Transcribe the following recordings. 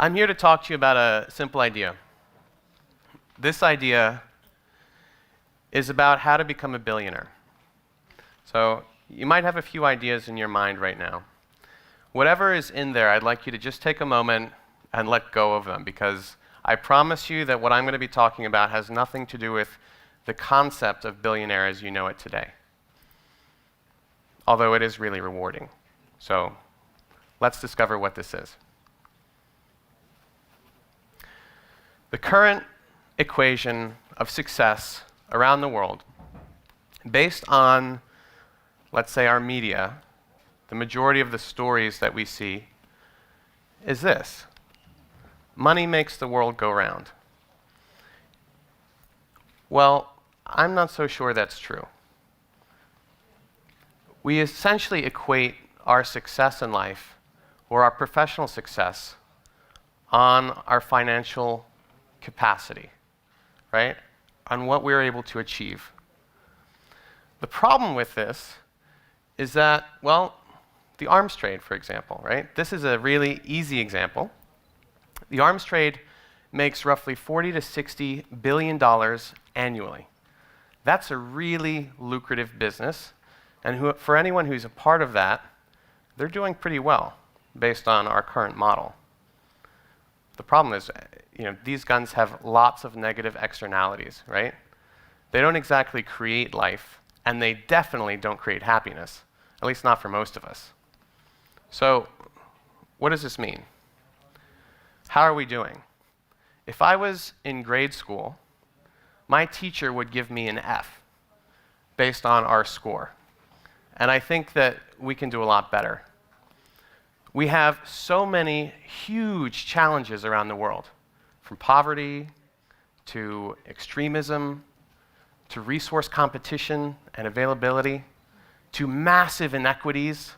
I'm here to talk to you about a simple idea. This idea is about how to become a billionaire. So you might have a few ideas in your mind right now. Whatever is in there, I'd like you to just take a moment and let go of them, because I promise you that what I'm going to be talking about has nothing to do with the concept of billionaire as you know it today, although it is really rewarding. So let's discover what this is. The current equation of success around the world, based on, let's say, our media, the majority of the stories that we see, is this: money makes the world go round. Well, I'm not so sure that's true. We essentially equate our success in life, or our professional success, on our financial capacity, right? On what we're able to achieve. The problem with this is that, well, the arms trade, for example, right? This is a really easy example. The arms trade makes roughly $40 to $60 billion annually. That's a really lucrative business, and for anyone who's a part of that, they're doing pretty well based on our current model. The problem is, these guns have lots of negative externalities, right? They don't exactly create life, and they definitely don't create happiness, at least not for most of us. So, what does this mean? How are we doing? If I was in grade school, my teacher would give me an F based on our score. And I think that we can do a lot better. We have so many huge challenges around the world, from poverty to extremism to resource competition and availability to massive inequities.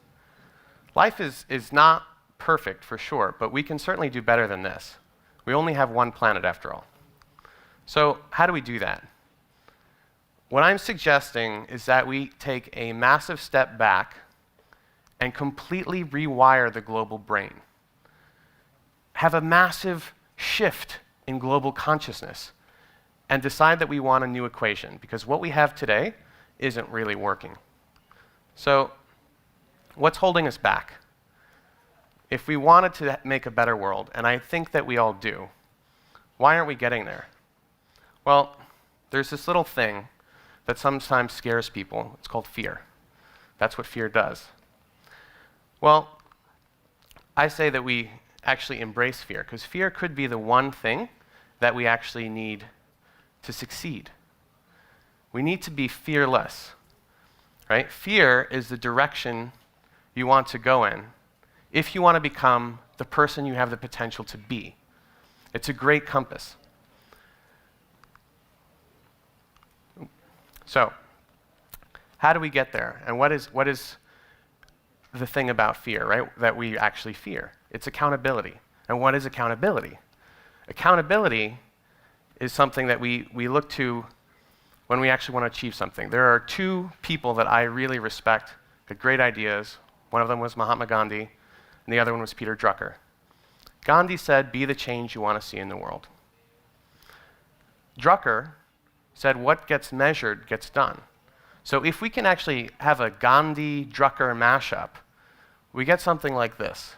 Life is not perfect, for sure, but we can certainly do better than this. We only have one planet, after all. So how do we do that? What I'm suggesting is that we take a massive step back and completely rewire the global brain. Have a massive shift in global consciousness and decide that we want a new equation, because what we have today isn't really working. So what's holding us back? If we wanted to make a better world, and I think that we all do, why aren't we getting there? Well, there's this little thing that sometimes scares people. It's called fear. That's what fear does. Well, I say that we actually embrace fear, because fear could be the one thing that we actually need to succeed. We need to be fearless, right? Fear is the direction you want to go in if you want to become the person you have the potential to be. It's a great compass. So, how do we get there? And what is the thing about fear, right, that we actually fear? It's accountability. And what is accountability? Accountability is something that we look to when we actually want to achieve something. There are two people that I really respect, had great ideas. One of them was Mahatma Gandhi, and the other one was Peter Drucker. Gandhi said, "Be the change you want to see in the world." Drucker said, "What gets measured gets done." So if we can actually have a Gandhi-Drucker mashup, we get something like this: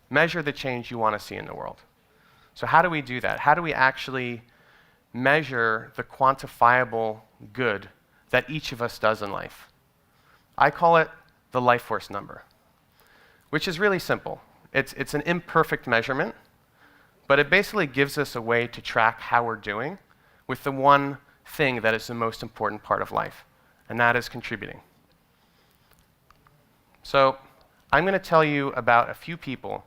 measure the change you want to see in the world. So how do we do that? How do we actually measure the quantifiable good that each of us does in life? I call it the life force number, which is really simple. It's an imperfect measurement, but it basically gives us a way to track how we're doing with the one thing that is the most important part of life, and that is contributing. So I'm going to tell you about a few people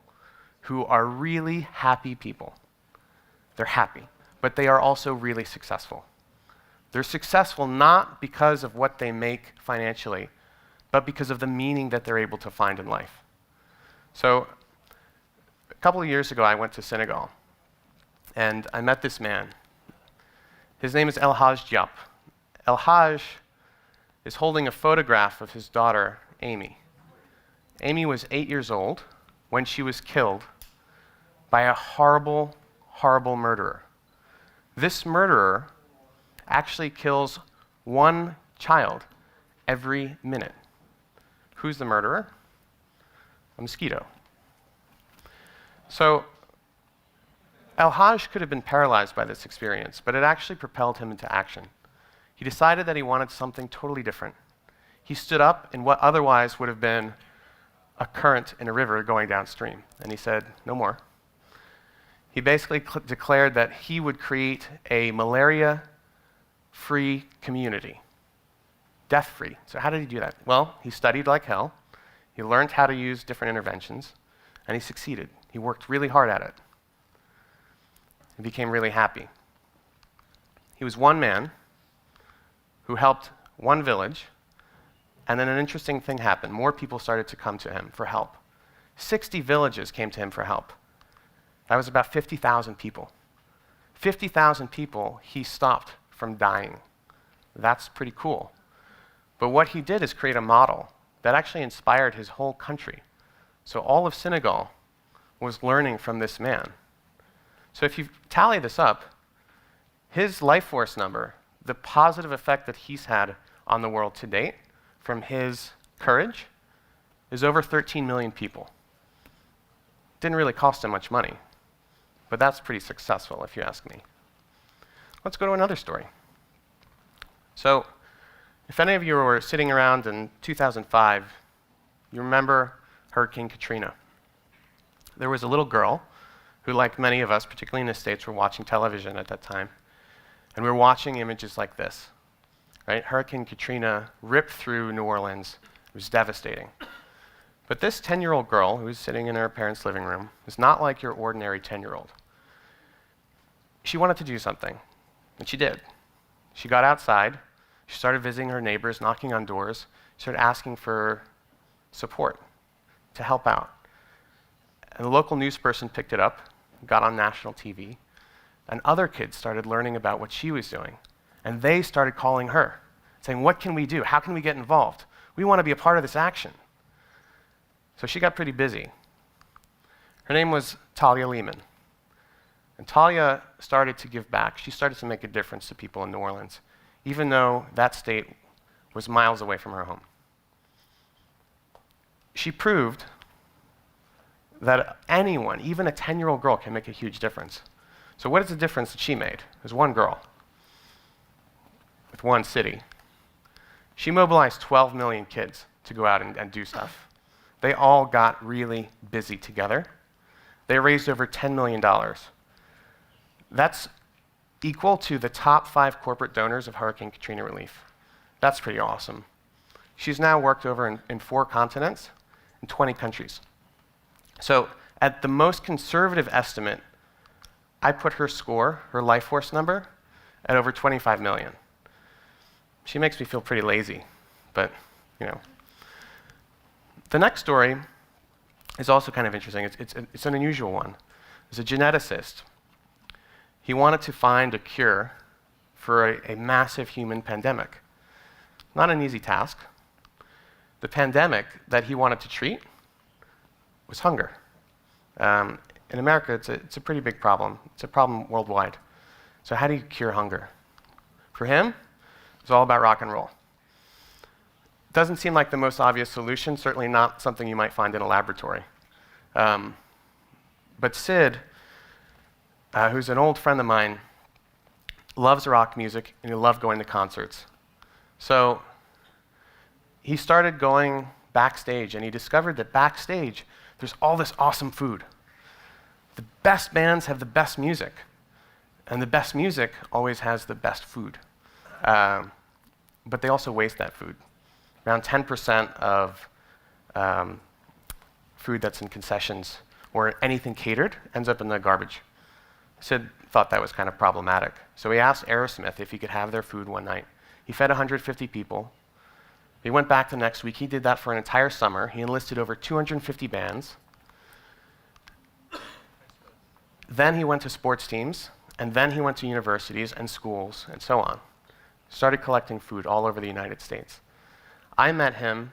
who are really happy people. They're happy, but they are also really successful. They're successful not because of what they make financially, but because of the meaning that they're able to find in life. So a couple of years ago, I went to Senegal, and I met this man. His name is El Hadj Diop. El Hadj is holding a photograph of his daughter, Amy. Amy was 8 years old when she was killed by a horrible, horrible murderer. This murderer actually kills one child every minute. Who's the murderer? A mosquito. So El-Hajj could have been paralyzed by this experience, but it actually propelled him into action. He decided that he wanted something totally different. He stood up in what otherwise would have been a current in a river going downstream, and he said, no more. He basically declared that he would create a malaria-free community, death-free. So how did he do that? Well, he studied like hell, he learned how to use different interventions, and he succeeded. He worked really hard at it. He became really happy. He was one man who helped one village, and then an interesting thing happened. More people started to come to him for help. 60 villages came to him for help. That was about 50,000 people. 50,000 people he stopped from dying. That's pretty cool. But what he did is create a model that actually inspired his whole country. So all of Senegal was learning from this man. So if you tally this up, his life force number, the positive effect that he's had on the world to date from his courage, is over 13 million people. Didn't really cost him much money, but that's pretty successful if you ask me. Let's go to another story. So if any of you were sitting around in 2005, you remember Hurricane Katrina. There was a little girl who, like many of us, particularly in the States, were watching television at that time. And we were watching images like this, right? Hurricane Katrina ripped through New Orleans. It was devastating. But this 10-year-old girl who was sitting in her parents' living room is not like your ordinary 10-year-old. She wanted to do something, and she did. She got outside. She started visiting her neighbors, knocking on doors. She started asking for support to help out. And the local news person picked it up, got on national TV, and other kids started learning about what she was doing. And they started calling her, saying, what can we do? How can we get involved? We want to be a part of this action. So she got pretty busy. Her name was Talia Lehman. And Talia started to give back. She started to make a difference to people in New Orleans, even though that state was miles away from her home. She proved that anyone, even a 10-year-old girl, can make a huge difference. So what is the difference that she made? There's one girl with one city. She mobilized 12 million kids to go out and do stuff. They all got really busy together. They raised over $10 million. That's equal to the top 5 corporate donors of Hurricane Katrina relief. That's pretty awesome. She's now worked over in 4 continents, in 20 countries. So at the most conservative estimate, I put her score, her life force number, at over 25 million. She makes me feel pretty lazy, but, you know. The next story is also kind of interesting. It's an unusual one. There's a geneticist. He wanted to find a cure for a massive human pandemic. Not an easy task. The pandemic that he wanted to treat was hunger. In America, it's a pretty big problem. It's a problem worldwide. So how do you cure hunger? For him, it's all about rock and roll. Doesn't seem like the most obvious solution, certainly not something you might find in a laboratory. But Sid, who's an old friend of mine, loves rock music and he loved going to concerts. So he started going backstage and he discovered that backstage there's all this awesome food. The best bands have the best music, and the best music always has the best food. But they also waste that food. Around 10% of food that's in concessions or anything catered ends up in the garbage. Sid thought that was kind of problematic. So he asked Aerosmith if he could have their food one night. He fed 150 people. He went back the next week. He did that for an entire summer. He enlisted over 250 bands. Then he went to sports teams, and then he went to universities and schools and so on. Started collecting food all over the United States. I met him,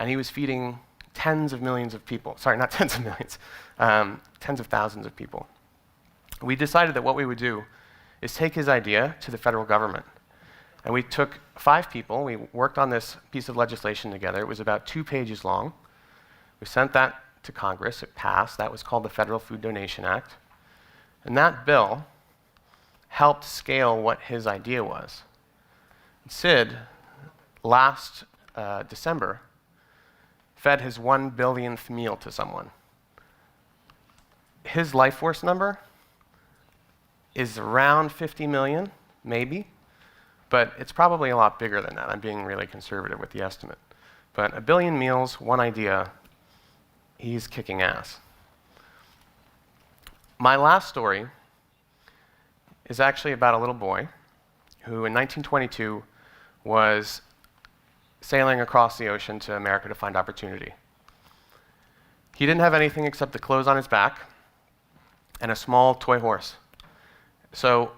and he was feeding tens of millions of people. Sorry, not tens of millions, tens of thousands of people. We decided that what we would do is take his idea to the federal government. And we took 5 people, we worked on this piece of legislation together. It was about 2 pages long. We sent that to Congress, it passed. That was called the Federal Food Donation Act. And that bill helped scale what his idea was. Sid, last December, fed his 1 billionth meal to someone. His life force number is around 50 million, maybe, but it's probably a lot bigger than that. I'm being really conservative with the estimate. But 1 billion meals, 1 idea, he's kicking ass. My last story is actually about a little boy who in 1922 was sailing across the ocean to America to find opportunity. He didn't have anything except the clothes on his back and a small toy horse. So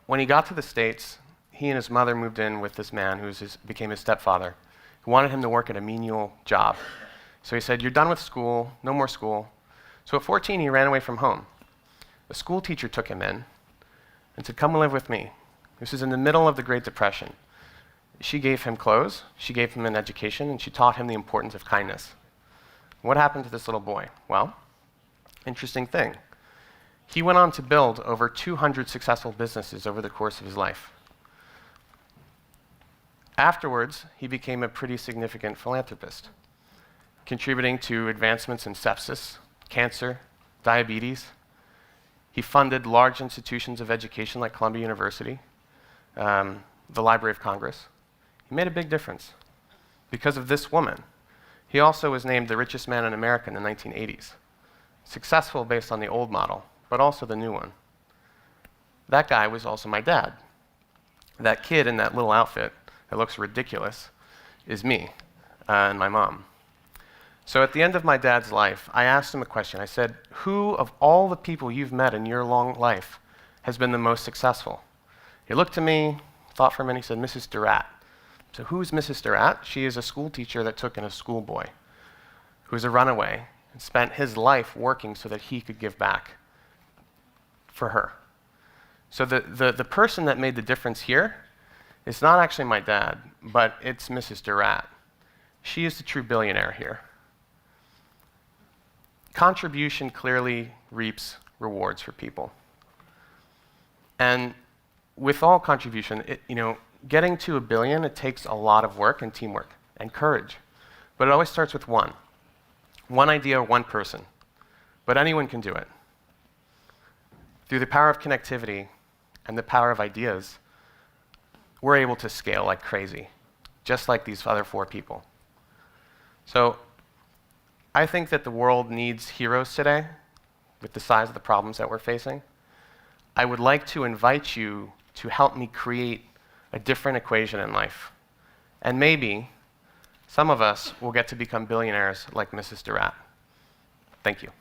when he got to the States, he and his mother moved in with this man who became his stepfather, who wanted him to work at a menial job. So he said, "You're done with school, no more school." So at 14, he ran away from home. A school teacher took him in and said, "Come and live with me." This is in the middle of the Great Depression. She gave him clothes, she gave him an education, and she taught him the importance of kindness. What happened to this little boy? Well, interesting thing. He went on to build over 200 successful businesses over the course of his life. Afterwards, he became a pretty significant philanthropist, contributing to advancements in sepsis, cancer, diabetes. He funded large institutions of education like Columbia University, the Library of Congress. He made a big difference because of this woman. He also was named the richest man in America in the 1980s. Successful based on the old model, but also the new one. That guy was also my dad. That kid in that little outfit that looks ridiculous is me and my mom. So at the end of my dad's life, I asked him a question. I said, "Who of all the people you've met in your long life has been the most successful?" He looked at me, thought for a minute, he said, "Mrs. Durrat." So who's Mrs. Durrat? She is a school teacher that took in a schoolboy who was a runaway and spent his life working so that he could give back for her. So the person that made the difference here is not actually my dad, but it's Mrs. Durrat. She is the true billionaire here. Contribution clearly reaps rewards for people. And with all contribution, getting to 1 billion, it takes a lot of work and teamwork and courage. But it always starts with one idea or one person. But anyone can do it. Through the power of connectivity and the power of ideas, we're able to scale like crazy, just like these other 4 people. So I think that the world needs heroes today with the size of the problems that we're facing. I would like to invite you to help me create a different equation in life. And maybe some of us will get to become billionaires like Mrs. Durrat. Thank you.